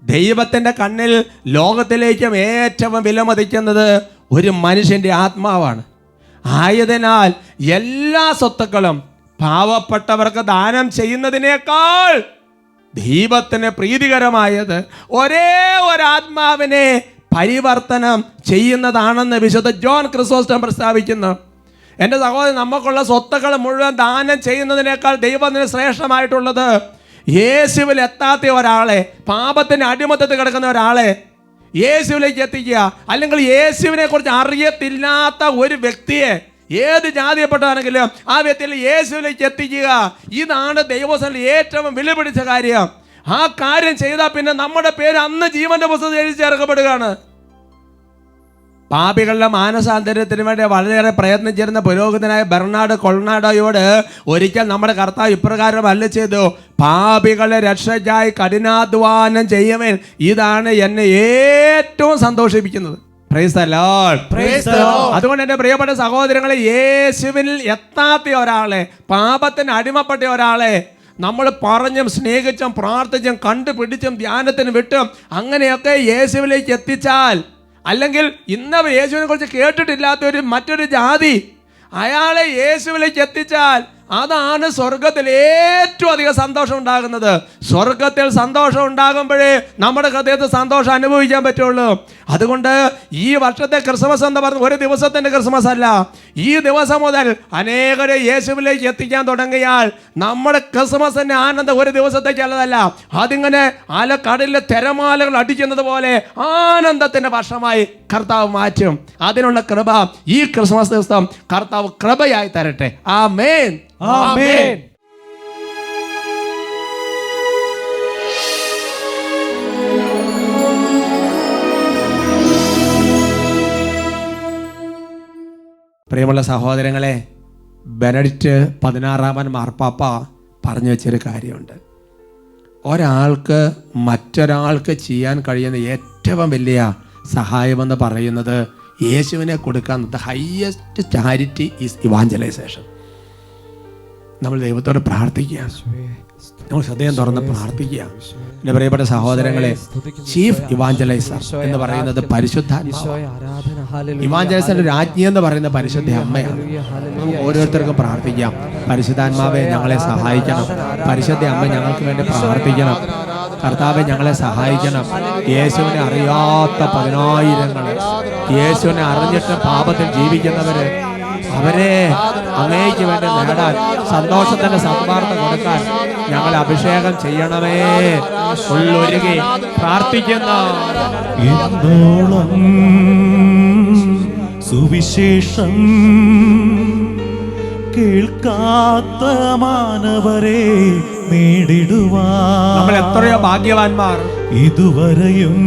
ദൈവത്തിൻ്റെ കണ്ണിൽ ലോകത്തിലേക്കും ഏറ്റവും വിലമതിക്കുന്നത് ഒരു മനുഷ്യൻ്റെ ആത്മാവാണ്. ആയതിനാൽ എല്ലാ സ്വത്തുക്കളും പാവപ്പെട്ടവർക്ക് ദാനം ചെയ്യുന്നതിനേക്കാൾ ദൈവത്തിന് പ്രീതികരമായത് ഒരേ ഒരാത്മാവിനെ പരിവർത്തനം ചെയ്യുന്നതാണെന്ന് വിശുദ്ധ ജോൺ ക്രിസോസ്റ്റം പ്രസ്താവിക്കുന്നു. എൻ്റെ സഹോദരൻ, നമുക്കുള്ള സ്വത്തുക്കൾ മുഴുവൻ ദാനം ചെയ്യുന്നതിനേക്കാൾ ദൈവത്തിന് ശ്രേഷ്ഠമായിട്ടുള്ളത് യേശുവിൽ എത്താത്ത ഒരാളെ, പാപത്തിന് അടിമത്തത്തിൽ കിടക്കുന്ന ഒരാളെ യേശുവിലേക്ക് എത്തിക്കുക. അല്ലെങ്കിൽ യേശുവിനെ കുറിച്ച് അറിയത്തില്ലാത്ത ഒരു വ്യക്തിയെ, ഏത് ജാതിയപ്പെട്ടാണെങ്കിലും ആ വ്യക്തിയെ യേശുവിലേക്ക് എത്തിക്കുക. ഇതാണ് ദൈവസഭയിൽ ഏറ്റവും വിലപിടിച്ച കാര്യം. ആ കാര്യം ചെയ്താൽ പിന്നെ നമ്മുടെ പേര് അന്ന് ജീവന്റെ പുസ്തകത്തിൽ എഴുതി ചേർക്കപ്പെടുകയാണ്. പാപികളുടെ മാനസാന്തരത്തിന് വേണ്ടി വളരെയേറെ പ്രയത്നിച്ചിരുന്ന പുരോഹിതനായ ബെർണാഡ് കൊൾനാഡോയോട് ഒരിക്കൽ നമ്മുടെ കർത്താവ് ഇപ്രകാരം അരുളി ചെയ്തു, പാപികളെ രക്ഷയ്ക്കായി കഠിനാധ്വാനം ചെയ്യുവൻ, ഇതാണ് എന്നെ ഏറ്റവും സന്തോഷിപ്പിക്കുന്നത്. Price the Lord. അതുകൊണ്ട് എൻ്റെ പ്രിയപ്പെട്ട സഹോദരങ്ങളെ, യേശുവിൽ എത്താത്ത ഒരാളെ, പാപത്തിന് അടിമപ്പെട്ട ഒരാളെ നമ്മൾ പറഞ്ഞും സ്നേഹിച്ചും പ്രാർത്ഥിച്ചും കണ്ടുപിടിച്ചും ധ്യാനത്തിന് വിട്ടും അങ്ങനെയൊക്കെ യേശുവിലേക്ക് എത്തിച്ചാൽ, അല്ലെങ്കിൽ ഇന്നവർ യേശുവിനെ കുറിച്ച് കേട്ടിട്ടില്ലാത്ത മറ്റൊരു ജാതി അയാളെ യേശുവിലേക്ക് എത്തിച്ചാൽ അതാണ് സ്വർഗത്തിൽ ഏറ്റവും അധികം സന്തോഷം ഉണ്ടാകുന്നത്. സ്വർഗത്തിൽ സന്തോഷം ഉണ്ടാകുമ്പോഴേ നമ്മുടെ ഹൃദയത്തിൽ സന്തോഷം അനുഭവിക്കാൻ പറ്റുള്ളൂ. അതുകൊണ്ട് ഈ വർഷത്തെ ക്രിസ്മസ് എന്ന് പറഞ്ഞ ഒരു ദിവസത്തിൻ്റെ ക്രിസ്മസ് അല്ല. ഈ ദിവസം മുതൽ അനേകരെ യേശുവിലേക്ക് എത്തിക്കാൻ തുടങ്ങിയാൽ നമ്മുടെ ക്രിസ്മസിൻ്റെ ആനന്ദം ഒരു ദിവസത്തേക്കുള്ളതല്ല. അതിങ്ങനെ കടലിലെ തിരമാലകൾ അടിക്കുന്നത് പോലെ ആനന്ദത്തിൻ്റെ വർഷമായി കർത്താവ് മാറ്റും. അതിനുള്ള കൃപ ഈ ക്രിസ്മസ് ദിവസം കർത്താവ് കൃപയായി തരട്ടെ. ആമേൻ. ആമേൻ. പ്രിയമുള്ള സഹോദരങ്ങളെ, ബെനഡിക്റ്റ് 16 മാർപ്പാപ്പ പറഞ്ഞു വെച്ചൊരു കാര്യമുണ്ട്. ഒരാൾക്ക് മറ്റൊരാൾക്ക് ചെയ്യാൻ കഴിയുന്ന ഏറ്റവും വലിയ സഹായമെന്ന് പറയുന്നത് യേശുവിനെ കൊടുക്കാൻ. The highest charity is evangelisation. നമ്മൾ ദൈവത്തോട് പ്രാർത്ഥിക്കുക, നമ്മൾ ഹൃദയം തുറന്ന് പ്രാർത്ഥിക്കുക. എൻ്റെ പ്രിയപ്പെട്ട സഹോദരങ്ങളെ, ചീഫ് ഇവാഞ്ചലൈസർ എന്ന് പറയുന്നത് പരിശുദ്ധാത്മാവാണ്. ഇവാഞ്ചലൈസറിന്റെ രാജ്ഞി എന്ന് പറയുന്ന പരിശുദ്ധ അമ്മയാണ്. നമുക്ക് ഓരോരുത്തർക്കും പ്രാർത്ഥിക്കാം, പരിശുദ്ധാത്മാവെ ഞങ്ങളെ സഹായിക്കണം, പരിശുദ്ധ അമ്മ ഞങ്ങൾക്ക് വേണ്ടി പ്രാർത്ഥിക്കണം, കർത്താവെ ഞങ്ങളെ സഹായിക്കണം. യേശുവിനെ അറിയാത്ത 10,000 യേശുവിനെ അറിഞ്ഞിട്ട് പാപത്തിൽ ജീവിക്കുന്നവര്, അവരെ അങ്ങേക്ക് വേണ്ടി നേടാൻ, സന്തോഷത്തിന്റെ സദ്വാർത്ത കൊടുക്കാൻ ഞങ്ങളെ അഭിഷേകം ചെയ്യണമേ. ഉള്ളൊരുകി പ്രാർത്ഥിക്കുന്ന എന്നോളം സുവിശേഷം കേൾക്കാത്ത മാനവരെ നേടിടുവാൻ നമ്മൾ എത്രയോ ഭാഗ്യവാന്മാർ. ഇതുവരെയും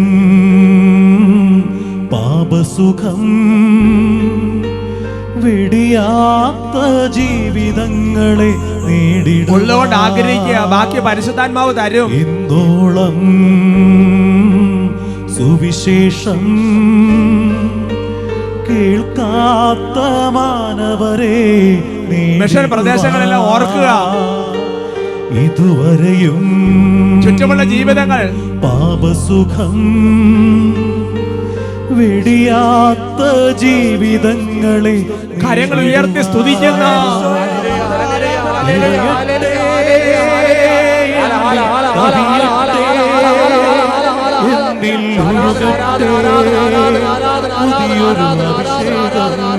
പാപസുഖം വെടിയാത്ത ജീവിതങ്ങളെ ഉള്ളോണ്ട് ആഗ്രഹിക്കുക, ബാക്കി പരിശുദ്ധാത്മാവ് തരും. ഇന്നോളം സുവിശേഷം കേൾക്കാത്ത മാനവരെ മിഷൻ പ്രദേശങ്ങളെല്ലാം ഓർക്കുക. ഇതുവരെയും ചുറ്റുമുള്ള ജീവിതങ്ങൾ പാപസുഖം വെടിയാത്ത ജീവിതങ്ങളെ കാര്യങ്ങൾ ഉയർത്തി സ്തുതിക്കുന്ന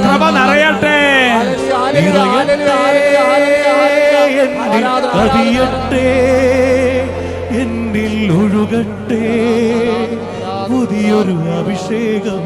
കൃപ നിറയട്ടെ, കവിയട്ടെ, എന്നിൽ ഒഴുകട്ടെ പുതിയൊരു അഭിഷേകം.